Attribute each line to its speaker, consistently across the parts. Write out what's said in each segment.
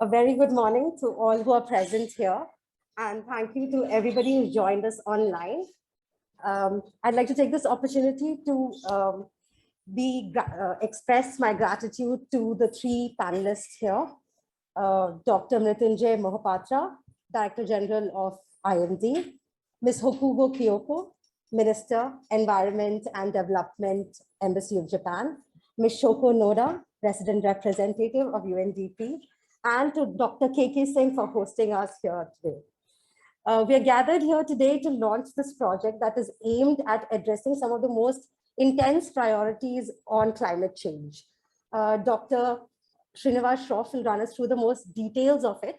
Speaker 1: A very good morning to all who are present here, and thank you to everybody who joined us online. I'd like to take this opportunity to express my gratitude to the three panelists here, Dr. Mrityunjay Mohapatra, Director General of IMD, Ms. Hokugo Kyoko, Minister, Environment and Development, Embassy of Japan, Ms. Shoko Noda, Resident Representative of UNDP, and to Dr. KK Singh for hosting us here today. We are gathered here today to launch this project that is aimed at addressing some of the most intense priorities on climate change. Dr. Srinivas Shroff will run us through the most details of it.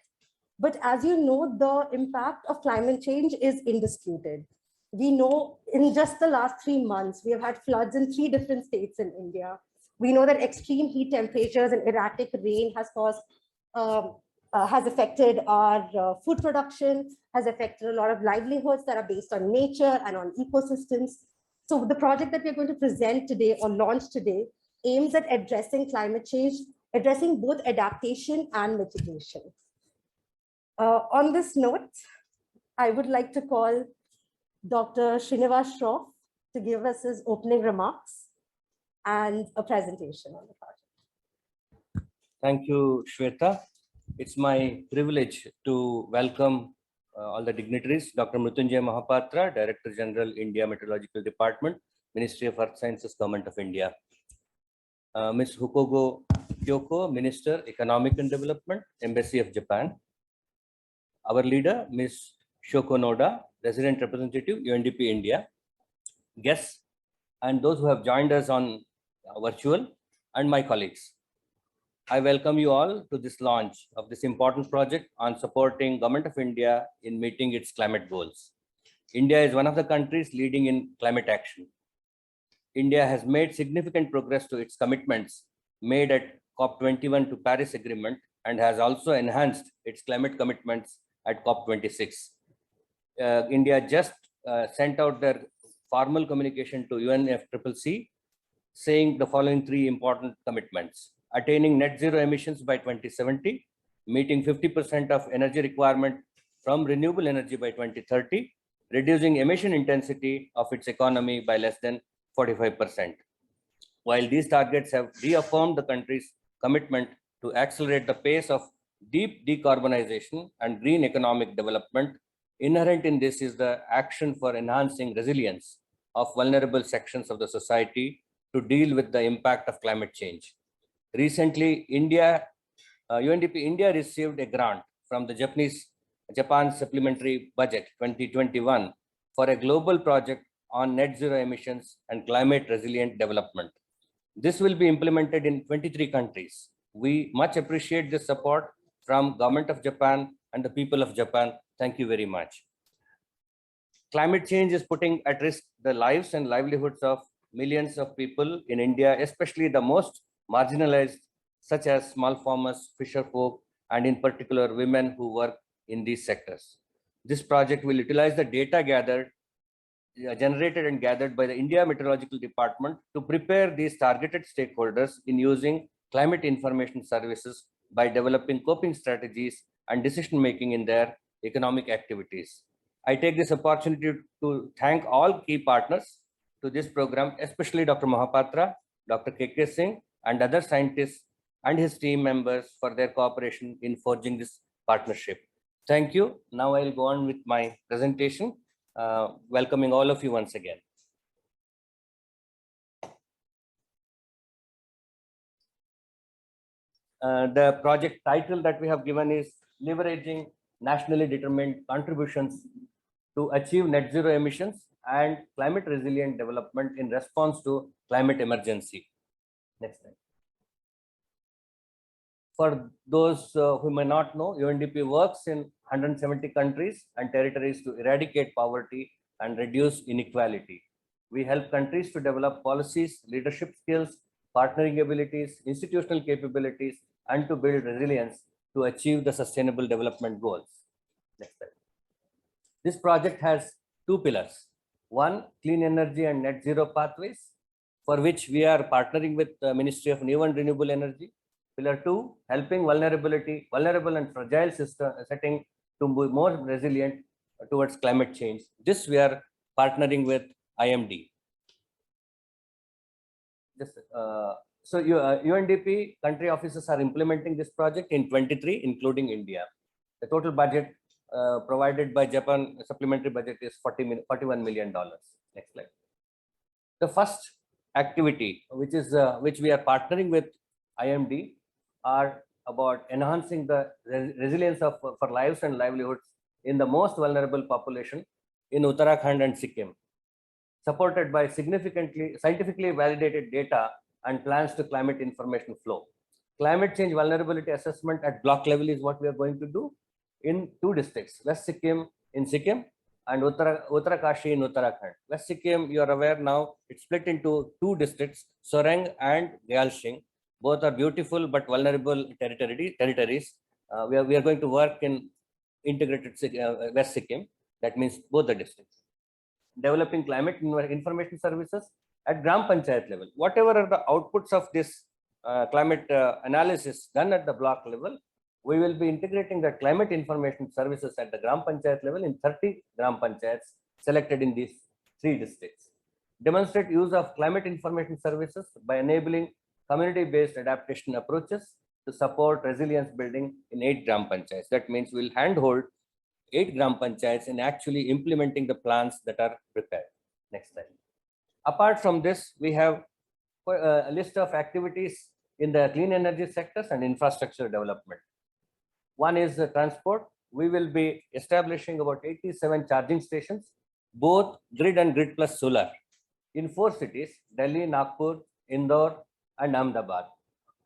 Speaker 1: But as you know, the impact of climate change is indisputed. We know in just the last 3 months, we have had floods in 3 different states in India. We know that extreme heat temperatures and erratic rain has affected our food production, has affected a lot of livelihoods that are based on nature and on ecosystems. So the project that we're going to present today or launch today aims at addressing climate change, addressing both adaptation and mitigation. On this note, I would like to call Dr. Srinivas Shroff to give us his opening remarks and a presentation on the project.
Speaker 2: Thank you, Shweta. It's my privilege to welcome all the dignitaries. Dr. Mrityunjay Mohapatra, Director General, India Meteorological Department, Ministry of Earth Sciences, Government of India. Ms. Hokugo Kyoko, Minister, Economic and Development, Embassy of Japan. Our leader, Ms. Shoko Noda, Resident Representative, UNDP India. Guests and those who have joined us on virtual, and my colleagues. I welcome you all to this launch of this important project on supporting Government of India in meeting its climate goals. India is one of the countries leading in climate action. India has made significant progress to its commitments made at COP21 to Paris Agreement and has also enhanced its climate commitments at COP26. India just sent out their formal communication to UNFCCC saying the following 3 important commitments: attaining net zero emissions by 2070, meeting 50% of energy requirement from renewable energy by 2030, reducing emission intensity of its economy by less than 45%. While these targets have reaffirmed the country's commitment to accelerate the pace of deep decarbonization and green economic development, inherent in this is the action for enhancing resilience of vulnerable sections of the society to deal with the impact of climate change. Recently, UNDP India received a grant from the Japan Supplementary Budget 2021 for a global project on net zero emissions and climate resilient development. This will be implemented in 23 countries. We much appreciate this support from Government of Japan and the people of Japan. Thank you very much. Climate change is putting at risk the lives and livelihoods of millions of people in India, especially the most marginalized, such as small farmers, fisher folk, and in particular women who work in these sectors. This project will utilize the data generated and gathered by the India Meteorological Department to prepare these targeted stakeholders in using climate information services by developing coping strategies and decision-making in their economic activities. I take this opportunity to thank all key partners to this program, especially Dr. Mohapatra, Dr. KK Singh, and other scientists and his team members for their cooperation in forging this partnership. Thank you. Now I'll go on with my presentation, welcoming all of you once again. The project title that we have given is Leveraging Nationally Determined Contributions to Achieve Net Zero Emissions and Climate Resilient Development in Response to Climate Emergency. Next slide. For those who may not know, UNDP works in 170 countries and territories to eradicate poverty and reduce inequality. We help countries to develop policies, leadership skills, partnering abilities, institutional capabilities, and to build resilience to achieve the Sustainable Development Goals. Next slide. This project has 2 pillars. One, clean energy and net zero pathways, for which we are partnering with the Ministry of New and Renewable Energy, Pillar 2, helping vulnerable and fragile system setting to be more resilient towards climate change. This we are partnering with IMD. UNDP country offices are implementing this project in 23, including India. The total budget provided by Japan supplementary budget is $41 million. Next slide. The first activity, which we are partnering with IMD, are about enhancing the resilience for lives and livelihoods in the most vulnerable population in Uttarakhand and Sikkim, supported by scientifically validated data and plans to climate information flow. Climate change vulnerability assessment at block level is what we are going to do in 2 districts, West Sikkim in Sikkim and Uttarakashi in Uttarakhand. West Sikkim, you are aware now, it's split into 2 districts, Soreng and Gyalsing. Both are beautiful but vulnerable territories. We are going to work in integrated West Sikkim. That means both the districts. Developing climate information services at Gram Panchayat level. Whatever are the outputs of this climate analysis done at the block level, we will be integrating the climate information services at the Gram Panchayat level in 30 Gram Panchayats selected in these 3 districts. Demonstrate use of climate information services by enabling community-based adaptation approaches to support resilience building in 8 Gram Panchayats. That means we'll handhold 8 Gram Panchayats in actually implementing the plans that are prepared. Next slide. Apart from this, we have a list of activities in the clean energy sectors and infrastructure development. One is transport. We will be establishing about 87 charging stations, both grid and grid plus solar, in 4 cities, Delhi, Nagpur, Indore, and Ahmedabad.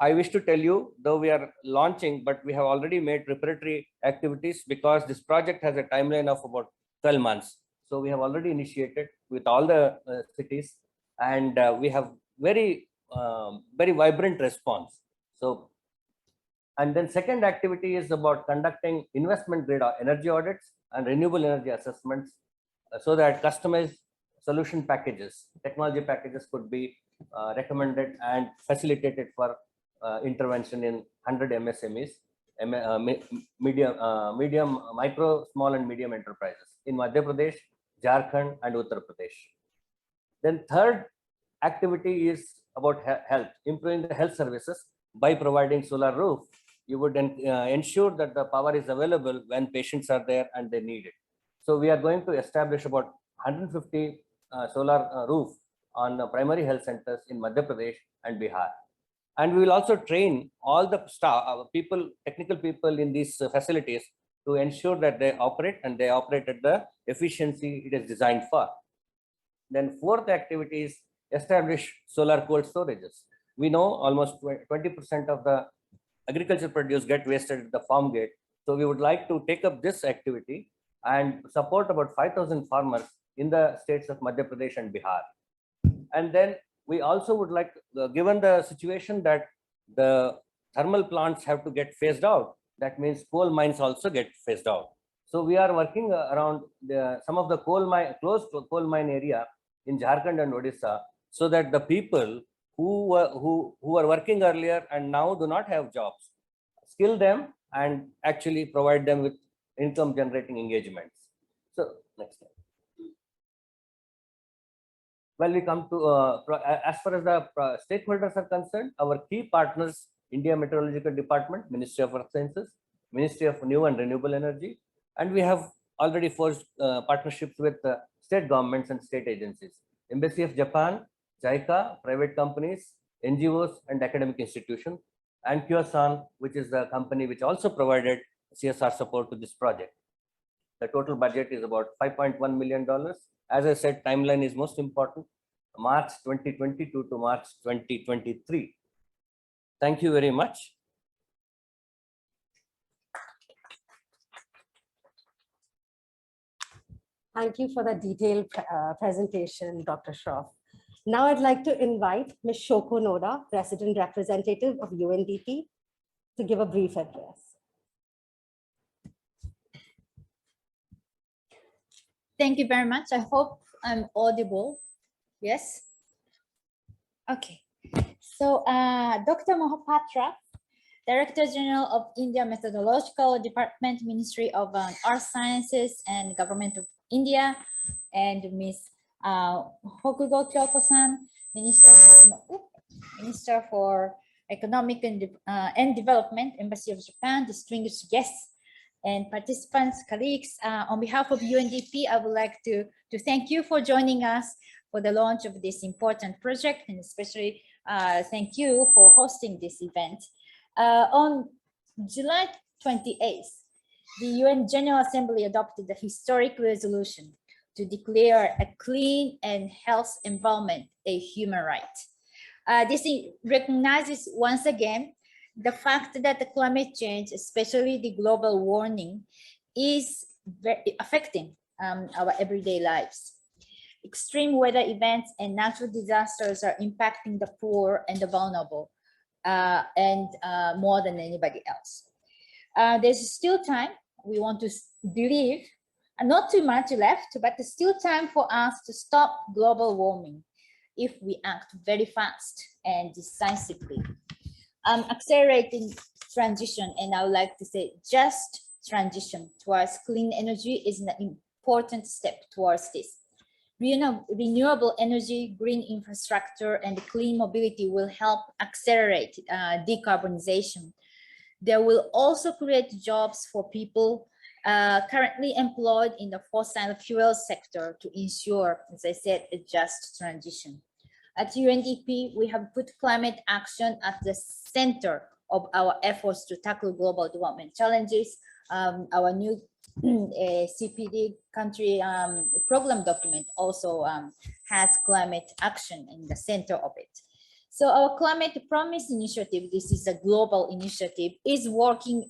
Speaker 2: I wish to tell you, though we are launching, but we have already made preparatory activities because this project has a timeline of about 12 months. So we have already initiated with all the cities, and we have very vibrant response. So, and then second activity is about conducting investment grade energy audits and renewable energy assessments so that customized solution packages, technology packages could be recommended and facilitated for intervention in 100 MSMEs, micro, small and medium enterprises in Madhya Pradesh, Jharkhand and Uttar Pradesh. Then third activity is about health, improving the health services by providing solar roof. You would ensure that the power is available when patients are there and they need it. So we are going to establish about 150 solar roof on primary health centers in Madhya Pradesh and Bihar. And we will also train all the staff, technical people in these facilities to ensure that they operate and they operate at the efficiency it is designed for. Then fourth activity is establish solar cold storages. We know almost 20% of the agriculture produce get wasted at the farm gate. So we would like to take up this activity and support about 5,000 farmers in the states of Madhya Pradesh and Bihar. And then we also would like, given the situation that the thermal plants have to get phased out, that means coal mines also get phased out. So we are working around some of the closed coal mine area in Jharkhand and Odisha, so that the people who were working earlier and now do not have jobs, skill them and actually provide them with income generating engagements. So next slide. Well, we come to, as far as the stakeholders are concerned, our key partners, India Meteorological Department, Ministry of Earth Sciences, Ministry of New and Renewable Energy, and we have already forged partnerships with state governments and state agencies, Embassy of Japan, JICA, private companies, NGOs and academic institutions, and Kyosan, which is the company which also provided CSR support to this project. The total budget is about $5.1 million. As I said, timeline is most important, March 2022 to March 2023. Thank you very much.
Speaker 1: Thank you for the detailed presentation, Dr. Shroff. Now I'd like to invite Ms. Shoko Noda, President Representative of UNDP, to give a brief address.
Speaker 3: Thank you very much. I hope I'm audible. Yes? Okay. So Dr. Mohapatra Director General of India Meteorological Department, Ministry of Earth Sciences and Government of India, and Ms. Hokugo Kyoko-san, Minister for Economic and Development, Embassy of Japan, distinguished guests and participants, colleagues. On behalf of UNDP, I would like to thank you for joining us for the launch of this important project, and especially thank you for hosting this event. On July 28th, the UN General Assembly adopted the historic resolution to declare a clean and healthy environment a human right. This recognizes once again the fact that the climate change, especially the global warming, is affecting our everyday lives. Extreme weather events and natural disasters are impacting the poor and the vulnerable, and more than anybody else. There's still time. We want to believe, not too much left, but there's still time for us to stop global warming if we act very fast and decisively. Accelerating transition, and I would like to say just transition towards clean energy is an important step towards this. Renewable energy, green infrastructure, and clean mobility will help accelerate decarbonization. They will also create jobs for people currently employed in the fossil fuel sector to ensure, as I said, a just transition. At UNDP, we have put climate action at the center of our efforts to tackle global development challenges. Our new CPD country program document also has climate action in the center of it. So our Climate Promise Initiative, this is a global initiative, is working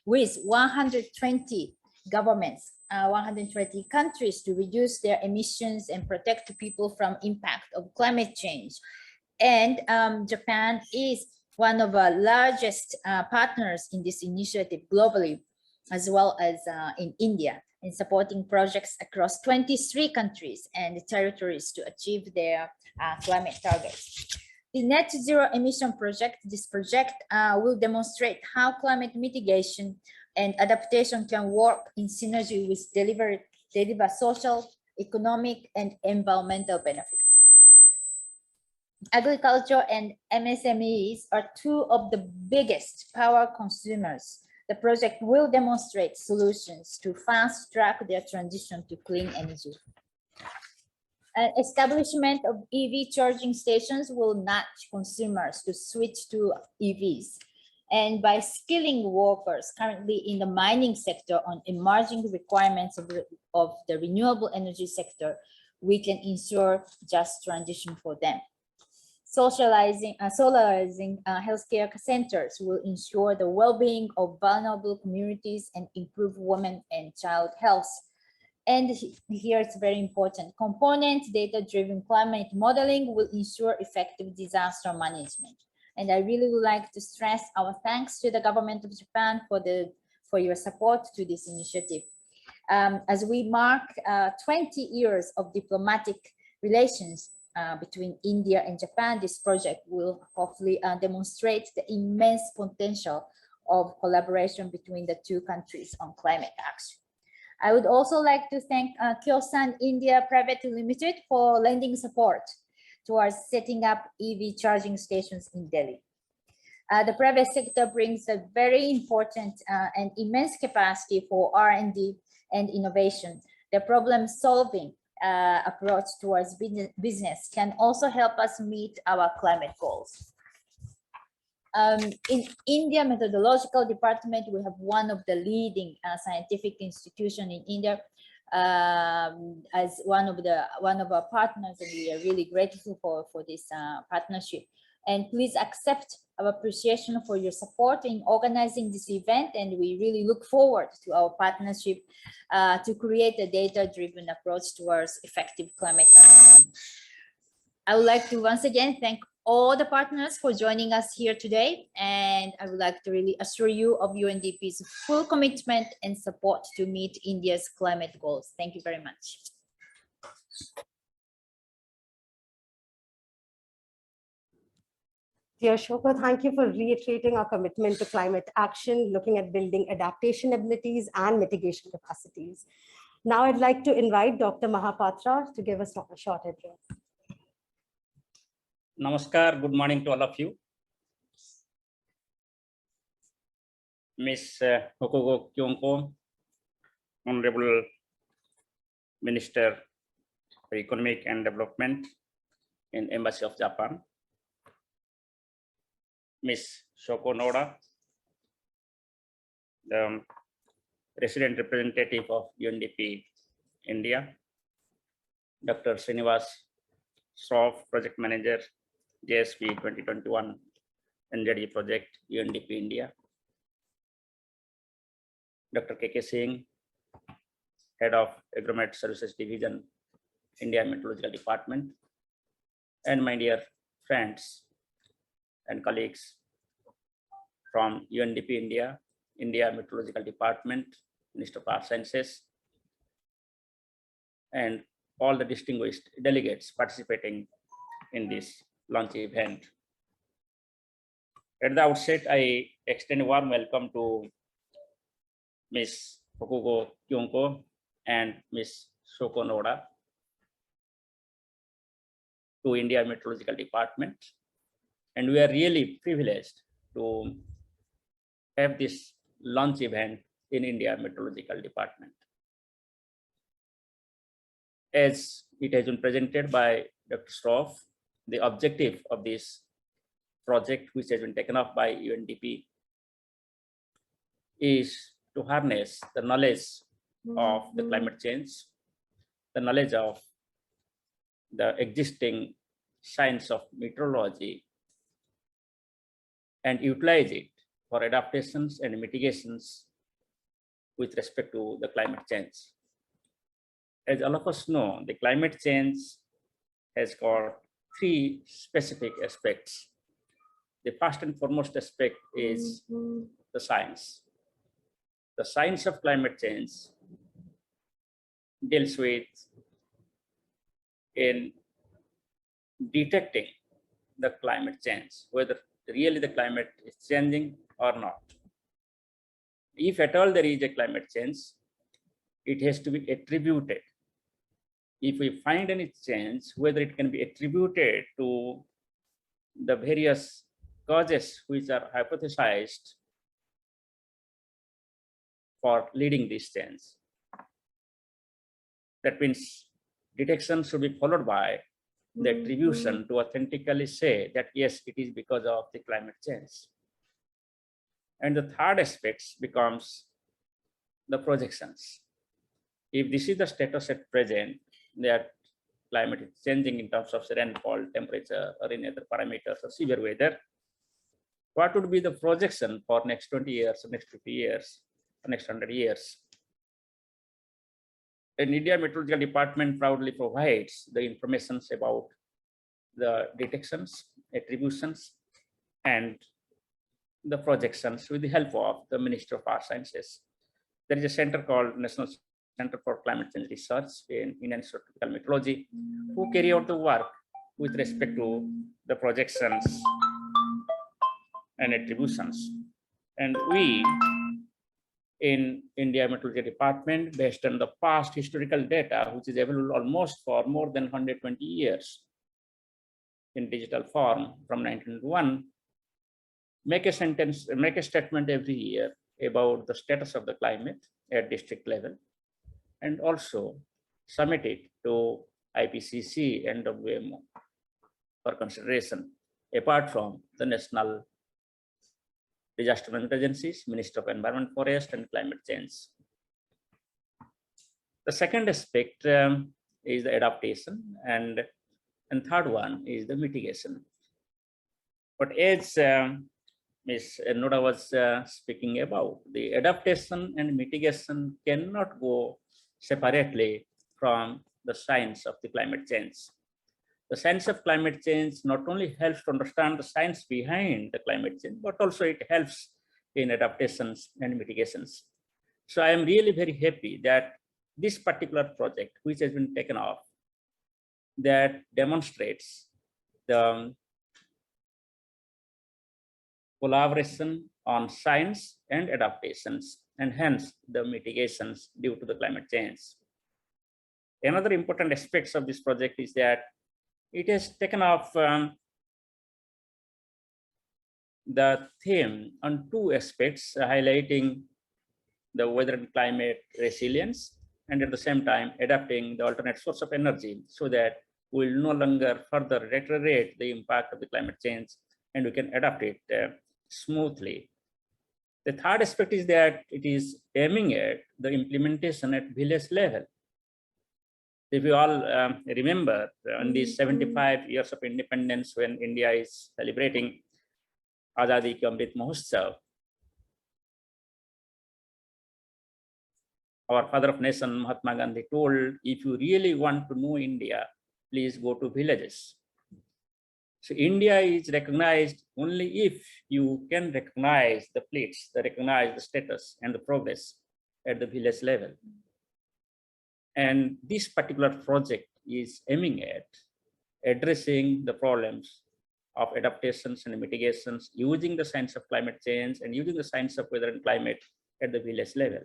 Speaker 3: with 120 governments, 120 countries to reduce their emissions and protect people from impact of climate change. And Japan is one of our largest partners in this initiative globally, as well as in India, in supporting projects across 23 countries and territories to achieve their climate targets. The Net Zero Emission Project, this project will demonstrate how climate mitigation and adaptation can work in synergy with deliver social, economic, and environmental benefits. Agriculture and MSMEs are two of the biggest power consumers. The project will demonstrate solutions to fast track their transition to clean energy. Establishment of EV charging stations will nudge consumers to switch to EVs. And by skilling workers currently in the mining sector on emerging requirements of the renewable energy sector, we can ensure just transition for them. Solarizing healthcare centers will ensure the well-being of vulnerable communities and improve women and child health. And here it's very important. Component data-driven climate modeling will ensure effective disaster management. And I really would like to stress our thanks to the government of Japan for your support to this initiative. As we mark 20 years of diplomatic relations between India and Japan, this project will hopefully demonstrate the immense potential of collaboration between the two countries on climate action. I would also like to thank Kyosan India Private Limited for lending support towards setting up EV charging stations in Delhi. The private sector brings a very important and immense capacity for R&D and innovation. The problem-solving approach towards business can also help us meet our climate goals. In India Meteorological Department, we have one of the leading scientific institutions in India as one of our partners, and we are really grateful for this partnership. And please accept our appreciation for your support in organizing this event, and we really look forward to our partnership to create a data-driven approach towards effective climate action. I would like to once again thank all the partners for joining us here today, and I would like to really assure you of UNDP's full commitment and support to meet India's climate goals. Thank you very much.
Speaker 1: Dear Shoko, thank you for reiterating our commitment to climate action, looking at building adaptation abilities and mitigation capacities. Now I'd like to invite Dr. Mahapatra to give us a short address.
Speaker 4: Namaskar, good morning to all of you. Ms. Hokugo Kyonko, Honorable Minister for Economic and Development in Embassy of Japan. Ms. Shoko Noda, the Resident Representative of UNDP India. Dr. Srinivas Shroff, Project Manager, JSP 2021 NZD Project, UNDP India. Dr. KK Singh, Head of Agromet Services Division, India Meteorological Department. And my dear friends and colleagues from UNDP India, India Meteorological Department, Minister of Earth Sciences, and all the distinguished delegates participating in this launch event. At the outset, I extend a warm welcome to Ms. Hokugo Kyonko and Ms. Shoko Noda to India Meteorological Department. And we are really privileged to have this launch event in India Meteorological Department. As it has been presented by Dr. Shroff, the objective of this project, which has been taken up by UNDP, is to harness the knowledge of the climate change, the knowledge of the existing science of meteorology, and utilize it for adaptations and mitigations with respect to the climate change. As all of us know, the climate change has got three specific aspects. The first and foremost aspect is the science. The science of climate change deals with in detecting the climate change, whether really the climate is changing or not. If at all there is a climate change, it has to be attributed. If we find any change, whether it can be attributed to the various causes which are hypothesized for leading this change. That means detection should be followed by the attribution to authentically say that yes, it is because of the climate change. And the third aspect becomes the projections. If this is the status at present, that climate is changing in terms of rainfall, temperature, or any other parameters of severe weather, what would be the projection for next 20 years, or next 50 years, or next 100 years? And India Meteorological Department proudly provides the information about the detections, attributions, and the projections with the help of the Ministry of Earth Sciences. There is a center called National Center for Climate Change Research in Indian Institute of Tropical Meteorology, who carry out the work with respect to the projections and attributions. And we in India Meteorological Department, based on the past historical data, which is available almost for more than 120 years in digital form from 1901, make a statement every year about the status of the climate at district level, and also submit it to IPCC and WMO for consideration, apart from the national disaster management agencies, Ministry of Environment, Forest, and Climate Change. The second aspect is the adaptation, and third one is the mitigation. But as Ms. Noda was speaking about, the adaptation and mitigation cannot go separately from the science of the climate change. The science of climate change not only helps to understand the science behind the climate change, but also it helps in adaptations and mitigations. So I am really very happy that this particular project, which has been taken off, that demonstrates the collaboration on science and adaptations, and hence the mitigations due to the climate change. Another important aspects of this project is that it has taken off the theme on two aspects, highlighting the weather and climate resilience, and at the same time adapting the alternate source of energy so that we will no longer further deteriorate the impact of the climate change and we can adapt it smoothly. The third aspect is that it is aiming at the implementation at village level. If you all remember, on these 75 years of independence, when India is celebrating Azadi Ki Amrit Mahotsav, our father of nation, Mahatma Gandhi, told, if you really want to know India, please go to villages. So India is recognized only if you can recognize the place, recognize the status and the progress at the village level. And this particular project is aiming at addressing the problems of adaptations and mitigations using the science of climate change and using the science of weather and climate at the village level.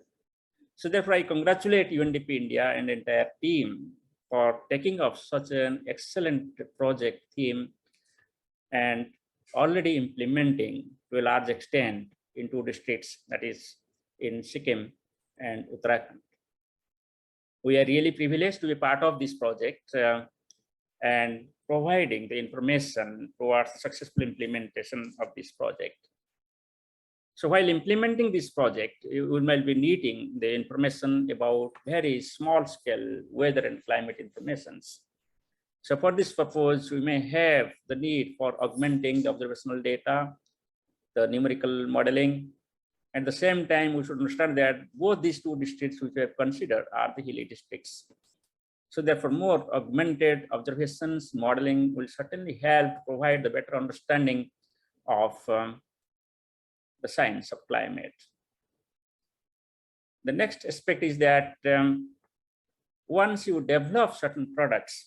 Speaker 4: So therefore, I congratulate UNDP India and the entire team for taking up such an excellent project theme and already implementing to a large extent in two districts, that is in Sikkim and Uttarakhand. We are really privileged to be part of this project and providing the information towards successful implementation of this project. So while implementing this project, we might be needing the information about very small scale weather and climate informations. So for this purpose, we may have the need for augmenting the observational data, the numerical modeling. At the same time, we should understand that both these two districts which we have considered are the hilly districts. So therefore, more augmented observations, modeling will certainly help provide the better understanding of the science of climate. The next aspect is that once you develop certain products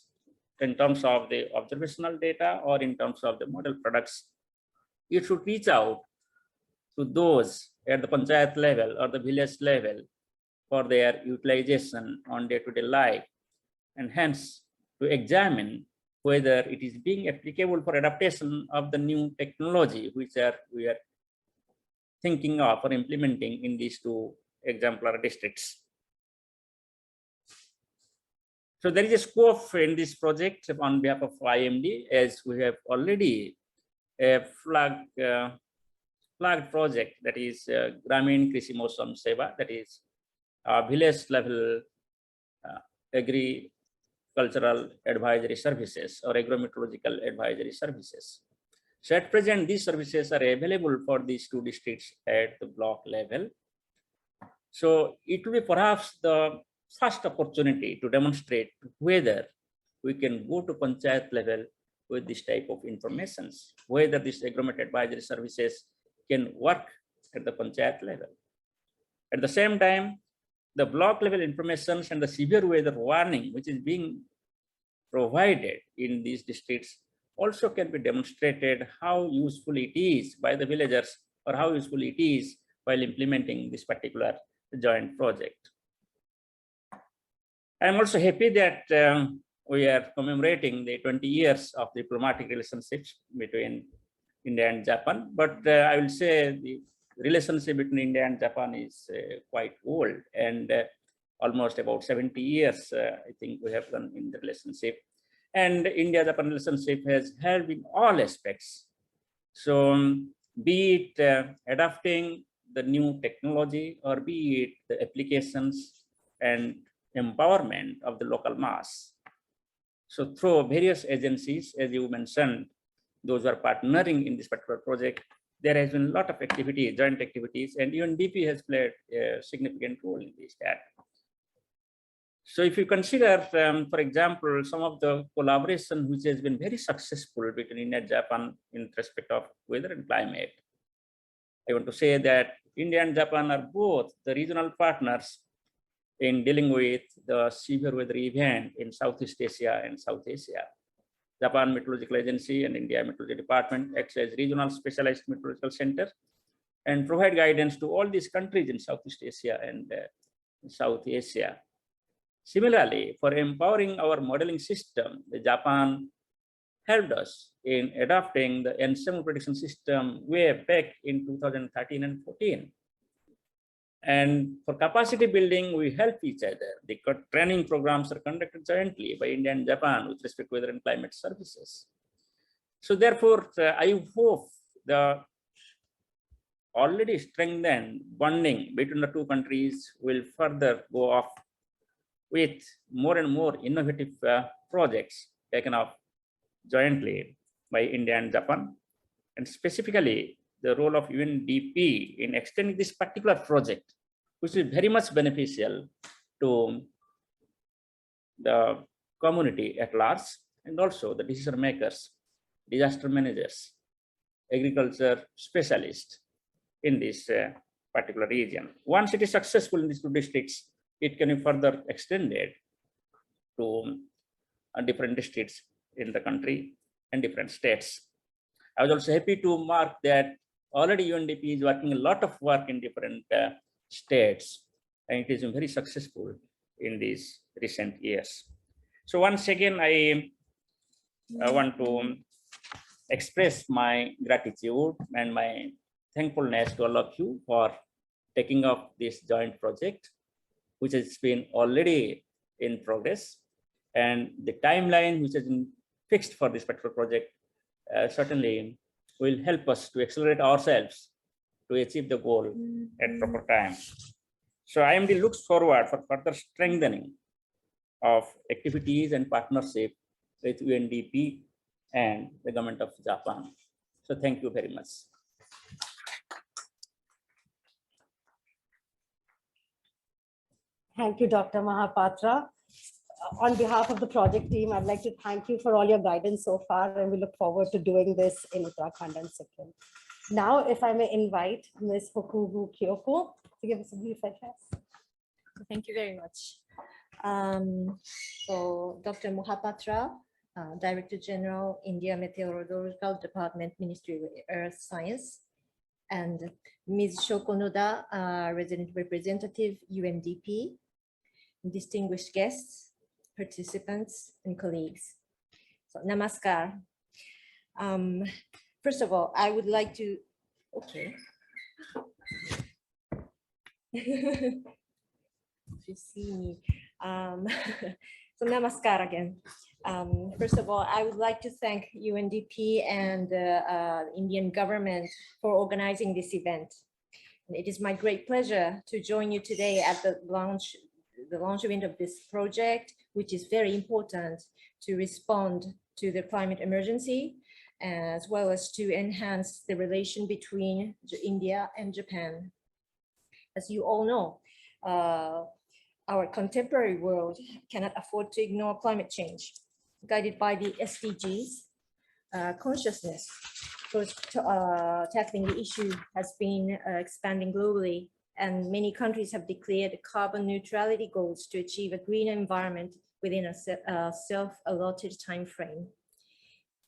Speaker 4: in terms of the observational data or in terms of the model products, you should reach out to those at the panchayat level or the village level for their utilization on day-to-day life, and hence to examine whether it is being applicable for adaptation of the new technology which we are thinking of or implementing in these two exemplar districts. So there is a scope in this project on behalf of IMD, as we have already a flagged project, that is Gramin Krishi Mosam Seva, that is village level agricultural advisory services or agrometeorological advisory services. So at present, these services are available for these two districts at the block level. So it will be perhaps the first opportunity to demonstrate whether we can go to panchayat level with this type of information, whether these agromet advisory services can work at the panchayat level. At the same time, the block level information and the severe weather warning which is being provided in these districts also can be demonstrated how useful it is by the villagers or how useful it is while implementing this particular joint project. I am also happy that we are commemorating the 20 years of diplomatic relationships between India and Japan, but I will say the relationship between India and Japan is quite old, and almost about 70 years I think we have done in the relationship. And India-Japan relationship has helped in all aspects. So be it adapting the new technology or be it the applications and empowerment of the local mass. So through various agencies, as you mentioned, those who are partnering in this particular project, there has been a lot of activity, joint activities, and UNDP has played a significant role in this. So if you consider, for example, some of the collaboration which has been very successful between India and Japan in respect of weather and climate, I want to say that India and Japan are both the regional partners in dealing with the severe weather event in Southeast Asia and South Asia. Japan Meteorological Agency and India Meteorological Department acts as regional specialized meteorological center and provide guidance to all these countries in Southeast Asia and South Asia. Similarly, for empowering our modeling system, the Japan helped us in adopting the ensemble prediction system way back in 2013 and 14. And for capacity building, we help each other. The training programs are conducted jointly by India and Japan with respect to weather and climate services. So therefore, I hope the already strengthened bonding between the two countries will further go off with more and more innovative projects taken up jointly by India and Japan, and specifically the role of UNDP in extending this particular project, which is very much beneficial to the community at large and also the decision makers, disaster managers, agriculture specialists in this particular region. Once it is successful in these two districts, it can be further extended to different districts in the country and different states. I was also happy to mark that already UNDP is working a lot of work in different states, and it has been very successful in these recent years. So once again, I want to express my gratitude and my thankfulness to all of you for taking up this joint project, which has been already in progress, and the timeline which has been fixed for this particular project certainly will help us to accelerate ourselves to achieve the goal at proper time. So IMD looks forward for further strengthening of activities and partnership with UNDP and the government of Japan. So thank you very much.
Speaker 1: Thank you, Dr. Mahapatra. On behalf of the project team, I'd like to thank you for all your guidance so far, and we look forward to doing this in Uttarakhand and Sikkim. Now, if I may invite Ms. Hokugu Kyoko to give us a brief address.
Speaker 5: Thank you very much. So Dr. Mohapatra, Director General, India Meteorological Department, Ministry of Earth Science, and Ms. Shoko Noda, Resident Representative, UNDP, distinguished guests, participants, and colleagues. So, namaskar. First of all, I would like to, okay. If you see me. So namaskar again. First of all, I would like to thank UNDP and the Indian government for organizing this event. And it is my great pleasure to join you today at the launch event of this project, which is very important to respond to the climate emergency, as well as to enhance the relation between India and Japan. As you all know, our contemporary world cannot afford to ignore climate change. Guided by the SDGs, consciousness for tackling the issue has been expanding globally, and many countries have declared carbon neutrality goals to achieve a green environment within a self-allotted time frame.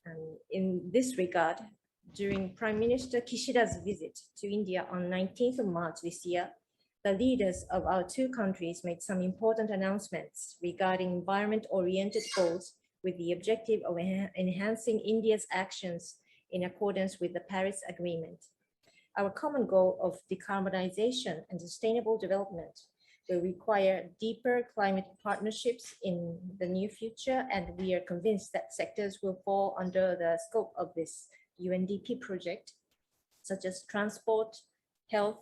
Speaker 5: And in this regard, during Prime Minister Kishida's visit to India on 19th of March this year, the leaders of our two countries made some important announcements regarding environment-oriented goals with the objective of enhancing India's actions in accordance with the Paris Agreement. Our common goal of decarbonization and sustainable development will require deeper climate partnerships in the near future, and we are convinced that sectors will fall under the scope of this UNDP project, such as transport, health,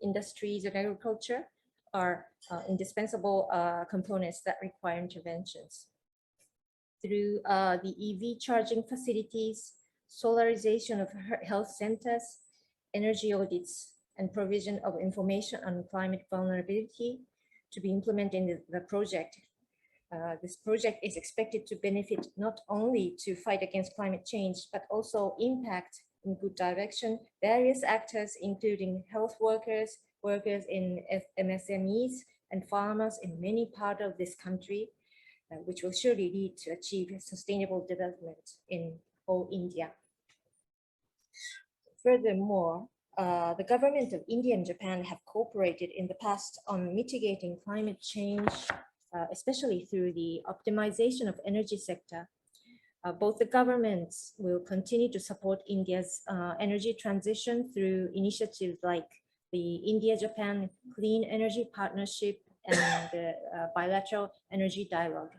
Speaker 5: industries, and agriculture are indispensable components that require interventions. Through the EV charging facilities, solarization of health centers, energy audits, and provision of information on climate vulnerability to be implemented in the project. This project is expected to benefit not only to fight against climate change, but also impact in good direction various actors, including health workers, workers in MSMEs, and farmers in many parts of this country, which will surely lead to achieve sustainable development in whole India. Furthermore, the government of India and Japan have cooperated in the past on mitigating climate change, especially through the optimization of energy sector. Both the governments will continue to support India's energy transition through initiatives like the India-Japan Clean Energy Partnership and the bilateral energy dialogue.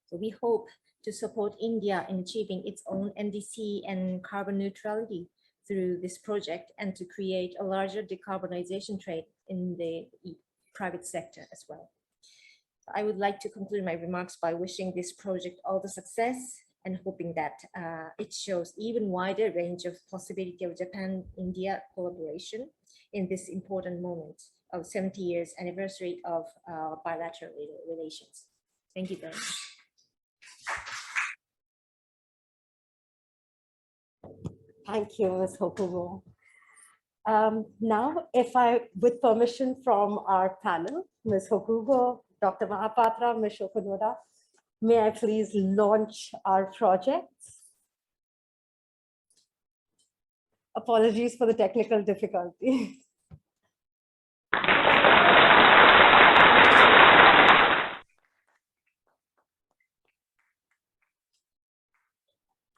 Speaker 5: So we hope to support India in achieving its own NDC and carbon neutrality through this project, and to create a larger decarbonization trade in the private sector as well. I would like to conclude my remarks by wishing this project all the success and hoping that it shows even wider range of possibility of Japan-India collaboration in this important moment of 70 years anniversary of bilateral relations. Thank you very much.
Speaker 1: Thank you, Ms. Hokugo. Now, with permission from our panel, Ms. Hokugo, Dr. Mahapatra, Ms. Shokunoda, may I please launch our projects? Apologies for the technical difficulty.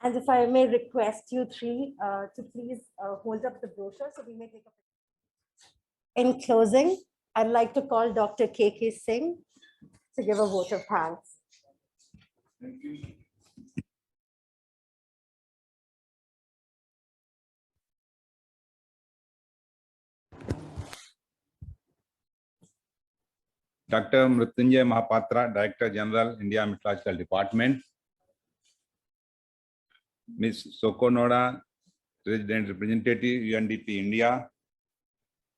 Speaker 1: And if I may request you three to please hold up the brochure so we may take a picture. In closing, I'd like to call Dr. K.K. Singh to give a vote of thanks.
Speaker 6: Thank you. Dr. Mrityunjay Mahapatra, Director General, India Meteorological Department. Ms. Sokonoda, Resident Representative, UNDP India.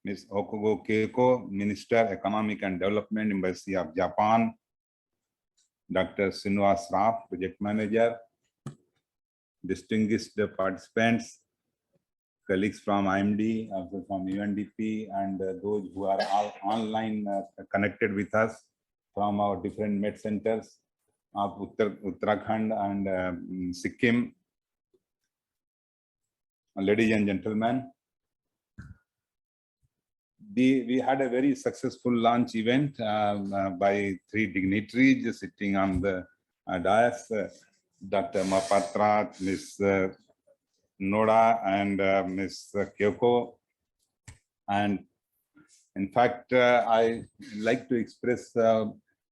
Speaker 6: Ms. Hokugo Keiko, Minister, Economic and Development, Embassy of Japan. Dr. Srinivas Rao, Project Manager. Distinguished participants, colleagues from IMD, also from UNDP, and those who are all online connected with us from our different med centers of Uttarakhand and Sikkim. Ladies and gentlemen, we had a very successful launch event by three dignitaries sitting on the dais, Dr. Mahapatra, Ms. Noda, and Ms. Kyoko. And in fact, I like to express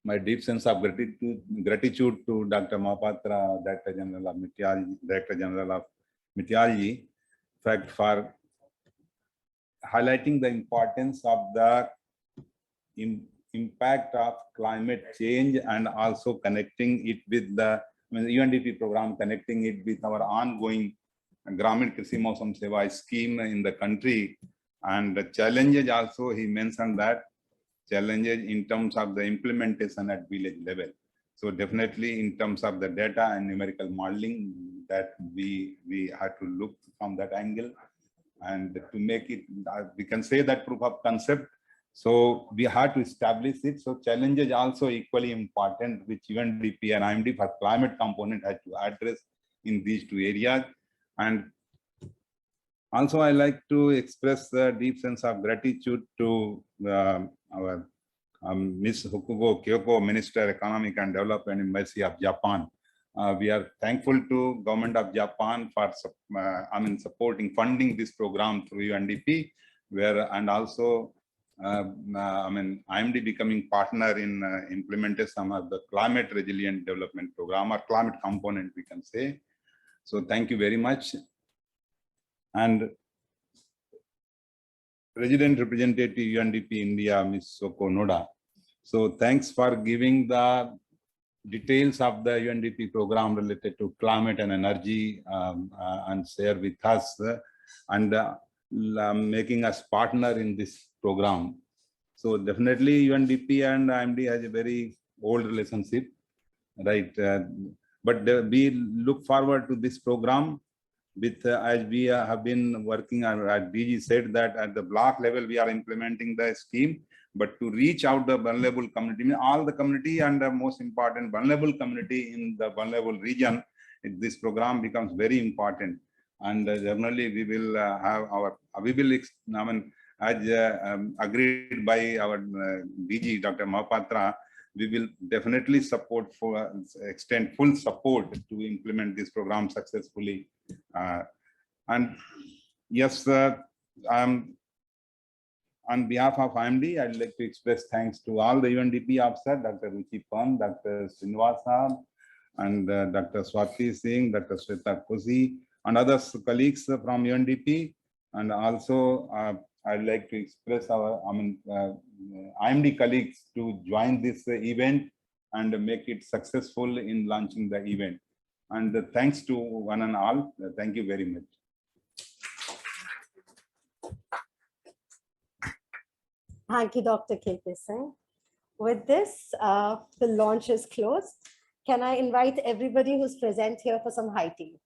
Speaker 6: my deep sense of gratitude to Dr. Mahapatra, Director General of Meteorology, in fact, for highlighting the importance of the impact of climate change, and also connecting it with the UNDP program, connecting it with our ongoing Gramin Krishi Mausam Seva scheme in the country. And the challenges also, he mentioned that challenges in terms of the implementation at village level. So definitely in terms of the data and numerical modeling, that we had to look from that angle, and to make it, we can say that proof of concept. So we had to establish it. So challenges also equally important, which UNDP and IMD for climate component had to address in these two areas. And also I like to express a deep sense of gratitude to our Ms. Hokugo Kyoko, Minister, Economic and Development, Embassy of Japan. We are thankful to Government of Japan for supporting, funding this program through UNDP, and also IMD becoming partner in implementation of the climate resilient development program, or climate component, we can say. So thank you very much. And Resident Representative UNDP India, Ms. Sokonoda. So thanks for giving the details of the UNDP program related to climate and energy, and share with us, and making us partner in this program. So definitely UNDP and IMD has a very old relationship, right? But we look forward to this program with, as we have been working on, as DG said that at the block level, we are implementing the scheme, but to reach out the vulnerable community, I mean, all the community and the most important vulnerable community in the vulnerable region, this program becomes very important. And generally we will have our, as agreed by our DG, Dr. Mahapatra, we will definitely support for extend full support to implement this program successfully. And yes, on behalf of IMD, I'd like to express thanks to all the UNDP officers, Dr. Ruchi Pan, Dr. Srinivasa, and Dr. Swati Singh, Dr. Shweta Kosi, and other colleagues from UNDP. And also, I'd like to express our IMD colleagues to join this event and make it successful in launching the event. And thanks to one and all. Thank you very much.
Speaker 1: Thank you, Dr. K.K. Singh. With this, the launch is closed. Can I invite everybody who's present here for some high tea?